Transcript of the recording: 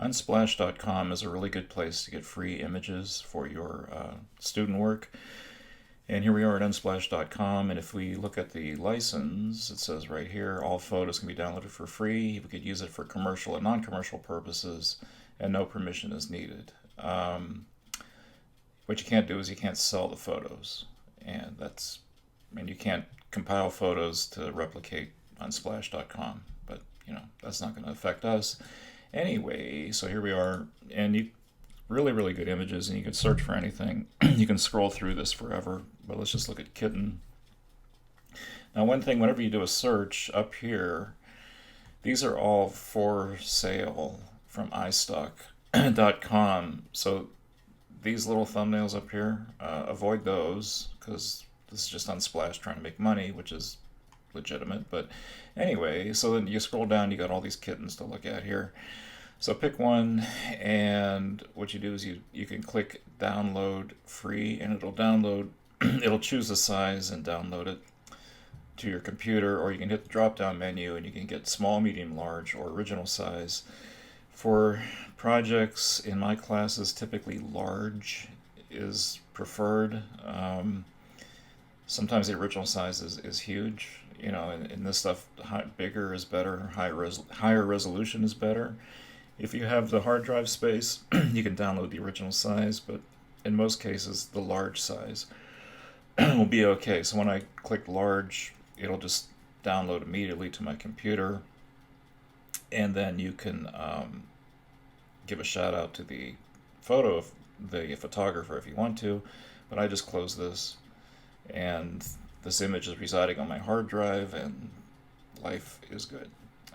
Unsplash.com is a really good place to get free images for your student work. And here we are at Unsplash.com, and if we look at the license, it says right here, all photos can be downloaded for free. We could use it for commercial and non-commercial purposes, and no permission is needed. What you can't do is you can't sell the photos, and you can't compile photos to replicate on Splash.com, but that's not going to affect us. Anyway, so here we are, and you really, really good images, and you can search for anything. You can scroll through this forever, but let's just look at kitten. Now, one thing, whenever you do a search up here, these are all for sale from iStock.com. So these little thumbnails up here, avoid those, because this is just Unsplash trying to make money, which is legitimate. But anyway, so then you scroll down, you got all these kittens to look at here. So pick one, and what you do is you can click download free, and it'll download, it'll choose the size and download it to your computer, or you can hit the drop down menu and you can get small, medium, large, or original size. For projects in my classes, typically large is preferred. Sometimes the original size is huge. In this stuff, bigger is better, higher resolution is better. If you have the hard drive space, you can download the original size, but in most cases, the large size will be okay. So when I click large, it'll just download immediately to my computer, and then you can give a shout out to the photographer if you want to, but I just close this, and this image is residing on my hard drive, and life is good.